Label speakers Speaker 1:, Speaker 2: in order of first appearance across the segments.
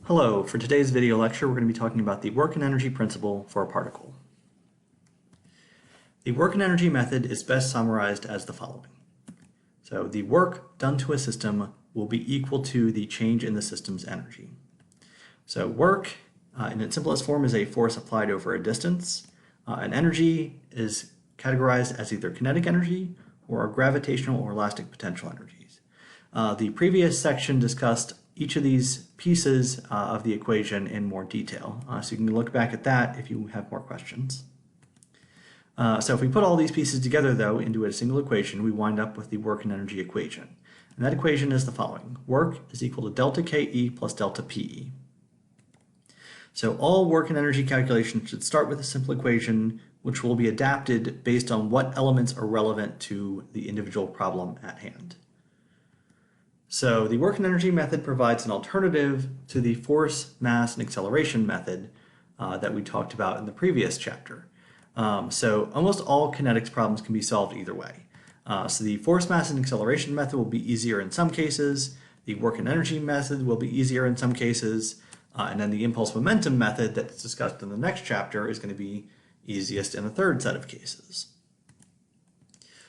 Speaker 1: Hello, for today's video lecture we're going to be talking about the work and energy principle for a particle. The work and energy method is best summarized as the following. So the work done to a system will be equal to the change in the system's energy. So work in its simplest form is a force applied over a distance, and energy is categorized as either kinetic energy or gravitational or elastic potential energies. The previous section discussed each of these pieces of the equation in more detail, so you can look back at that if you have more questions. So if we put all these pieces together, though, into a single equation, we wind up with the work and energy equation. And that equation is the following. Work is equal to delta KE plus delta PE. So all work and energy calculations should start with a simple equation, which will be adapted based on what elements are relevant to the individual problem at hand. So the work and energy method provides an alternative to the force, mass, and acceleration method that we talked about in the previous chapter. So almost all kinetics problems can be solved either way. So the force, mass, and acceleration method will be easier in some cases. The work and energy method will be easier in some cases. And then the impulse momentum method that's discussed in the next chapter is going to be easiest in a third set of cases.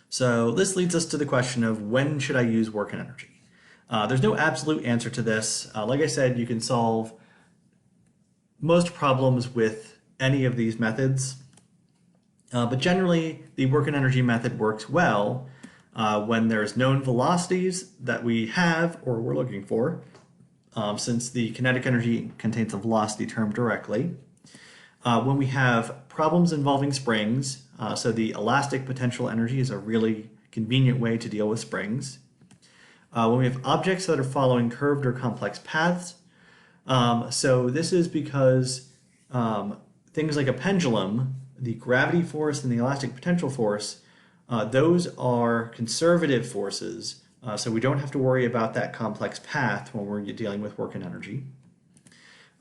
Speaker 1: So this leads us to the question of when should I use work and energy? There's no absolute answer to this. Like I said, you can solve most problems with any of these methods. But generally, the work and energy method works well when there's known velocities that we have or we're looking for, since the kinetic energy contains a velocity term directly. When we have problems involving springs, so the elastic potential energy is a really convenient way to deal with springs. When we have objects that are following curved or complex paths. So this is because things like a pendulum, the gravity force and the elastic potential force, those are conservative forces, so we don't have to worry about that complex path when we're dealing with work and energy.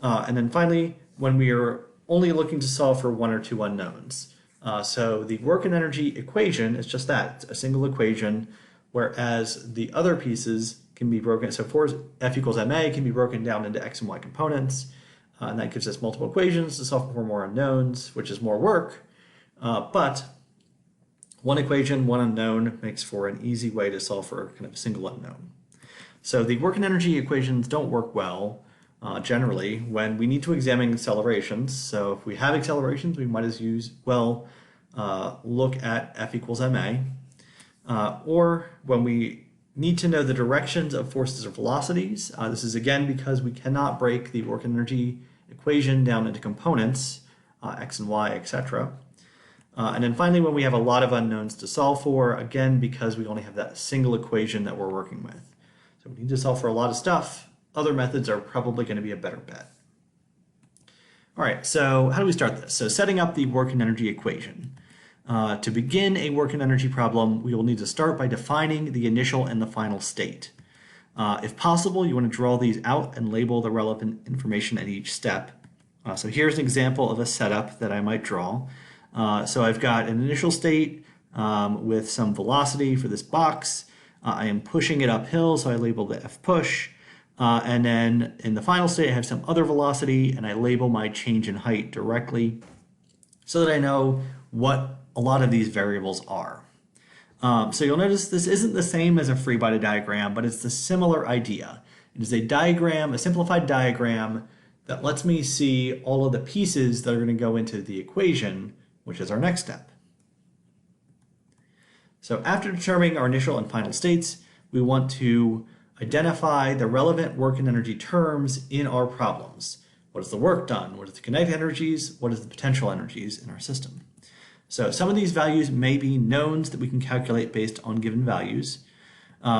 Speaker 1: And then finally, when we are only looking to solve for one or two unknowns. So the work and energy equation is just that, it's a single equation, whereas the other pieces can be broken, so force F equals ma can be broken down into x and y components, and that gives us multiple equations to solve for more unknowns, which is more work, but one equation, one unknown makes for an easy way to solve for kind of a single unknown. So the work and energy equations don't work well generally when we need to examine accelerations. So if we have accelerations, we might as well look at F equals ma. Or when we need to know the directions of forces or velocities. This is again because we cannot break the work and energy equation down into components, x and y, etc. And then finally, when we have a lot of unknowns to solve for, again because we only have that single equation that we're working with. So we need to solve for a lot of stuff. Other methods are probably going to be a better bet. All right, so how do we start this? So setting up the work and energy equation. To begin a work and energy problem, we will need to start by defining the initial and the final state. If possible, you want to draw these out and label the relevant information at each step. So here's an example of a setup that I might draw. So I've got an initial state with some velocity for this box. I am pushing it uphill, so I label the F push. And then in the final state, I have some other velocity, and I label my change in height directly so that I know what a lot of these variables are. So you'll notice this isn't the same as a free body diagram, but it's the similar idea. It is a diagram, a simplified diagram that lets me see all of the pieces that are going to go into the equation, which is our next step. So after determining our initial and final states, we want to identify the relevant work and energy terms in our problems. What is the work done? What is the kinetic energies? What is the potential energies in our system? So some of these values may be knowns that we can calculate based on given values.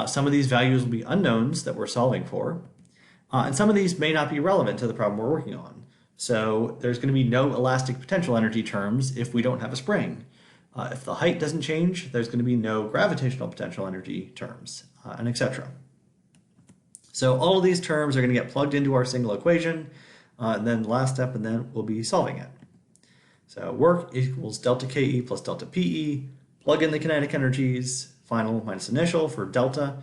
Speaker 1: Some of these values will be unknowns that we're solving for. And some of these may not be relevant to the problem we're working on. So there's going to be no elastic potential energy terms if we don't have a spring. If the height doesn't change, there's going to be no gravitational potential energy terms, and etc. So all of these terms are going to get plugged into our single equation, and then the last step, and then we'll be solving it. So work equals delta KE plus delta PE, plug in the kinetic energies, final minus initial for delta,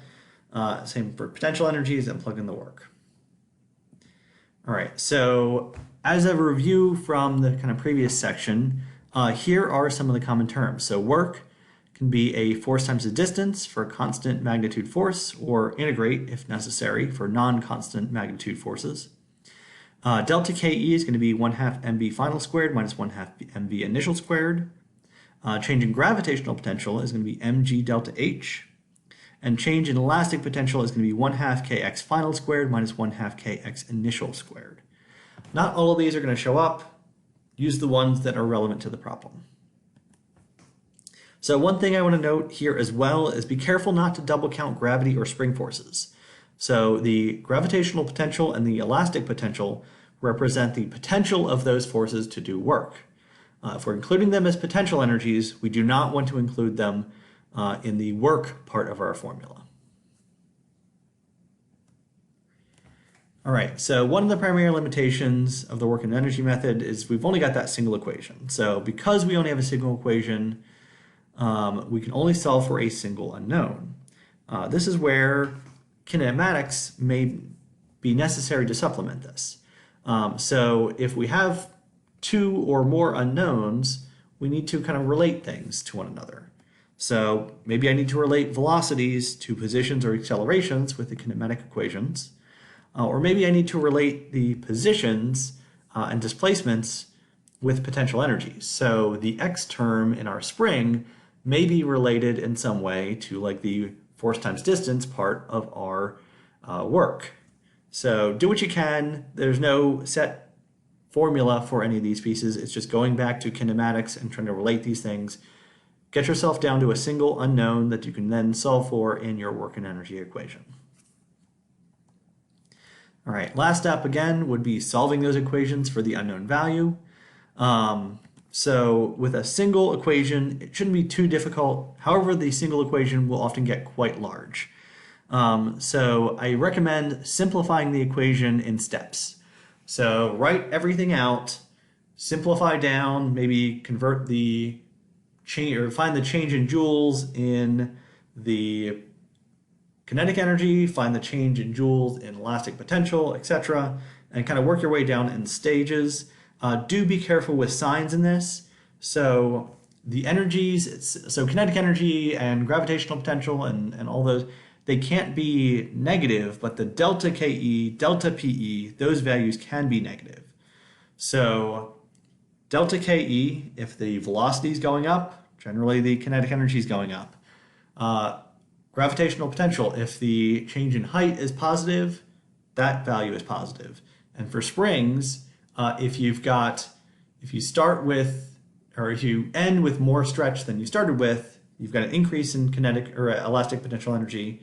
Speaker 1: same for potential energies, and plug in the work. All right, so as a review from the kind of previous section, here are some of the common terms. So work can be a force times the distance for a constant magnitude force, or integrate, if necessary, for non-constant magnitude forces. Delta KE is going to be 1/2 mv final squared minus 1/2 mv initial squared. Change in gravitational potential is going to be mg delta H. And change in elastic potential is going to be 1/2 kx final squared minus 1/2 kx initial squared. Not all of these are going to show up. Use the ones that are relevant to the problem. So one thing I want to note here as well is be careful not to double count gravity or spring forces. So the gravitational potential and the elastic potential represent the potential of those forces to do work. If we're including them as potential energies, we do not want to include them in the work part of our formula. All right, so one of the primary limitations of the work and energy method is we've only got that single equation. So because we only have a single equation, we can only solve for a single unknown. This is where kinematics may be necessary to supplement this. So if we have two or more unknowns, we need to kind of relate things to one another. So maybe I need to relate velocities to positions or accelerations with the kinematic equations. Or maybe I need to relate the positions and displacements with potential energies. So the x term in our spring may be related in some way to like the force times distance part of our work. So do what you can. There's no set formula for any of these pieces. It's just going back to kinematics and trying to relate these things. Get yourself down to a single unknown that you can then solve for in your work and energy equation. All right, last step again would be solving those equations for the unknown value. So with a single equation, it shouldn't be too difficult. However, the single equation will often get quite large. So I recommend simplifying the equation in steps. So write everything out, simplify down, maybe convert the change or find the change in joules in the kinetic energy, find the change in joules in elastic potential, etc., and kind of work your way down in stages. Do be careful with signs in this. So the energies, so kinetic energy and gravitational potential and all those, they can't be negative, but the delta KE, delta PE, those values can be negative. So delta KE, if the velocity is going up, generally the kinetic energy is going up. Gravitational potential, if the change in height is positive, that value is positive. And for springs, if you start with, or if you end with more stretch than you started with, you've got an increase in kinetic or elastic potential energy,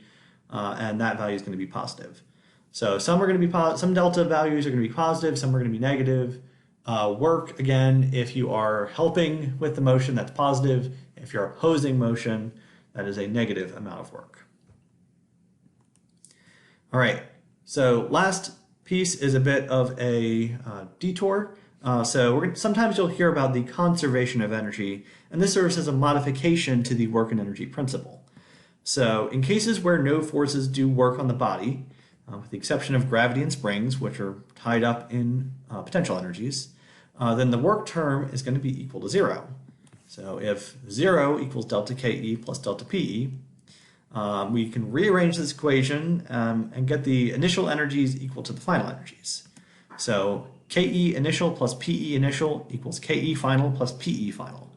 Speaker 1: and that value is going to be positive. So some are going to be some delta values are going to be positive, some are going to be negative. Work, again, if you are helping with the motion, that's positive. If you're opposing motion, that is a negative amount of work. All right, so last piece is a bit of a detour. So sometimes you'll hear about the conservation of energy, and this serves as a modification to the work and energy principle. So in cases where no forces do work on the body, with the exception of gravity and springs, which are tied up in potential energies, then the work term is going to be equal to 0. So if 0 equals delta KE plus delta PE, we can rearrange this equation and get the initial energies equal to the final energies. So KE initial plus PE initial equals KE final plus PE final.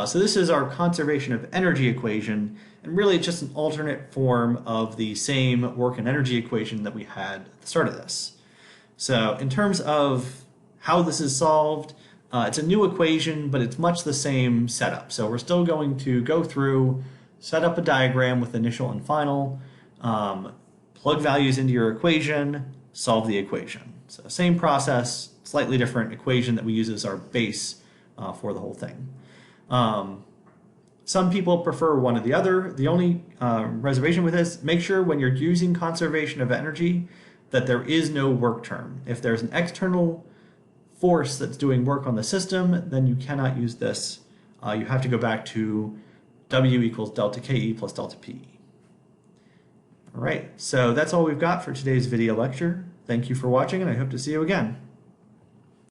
Speaker 1: So this is our conservation of energy equation, and really it's just an alternate form of the same work and energy equation that we had at the start of this. So in terms of how this is solved, it's a new equation, but it's much the same setup. So we're still going to go through, set up a diagram with initial and final, plug values into your equation, solve the equation. So same process, slightly different equation that we use as our base for the whole thing. Some people prefer one or the other. The only reservation with this, make sure when you're using conservation of energy that there is no work term. If there's an external force that's doing work on the system, then you cannot use this. You have to go back to W equals delta KE plus delta PE. All right, so that's all we've got for today's video lecture. Thank you for watching, and I hope to see you again.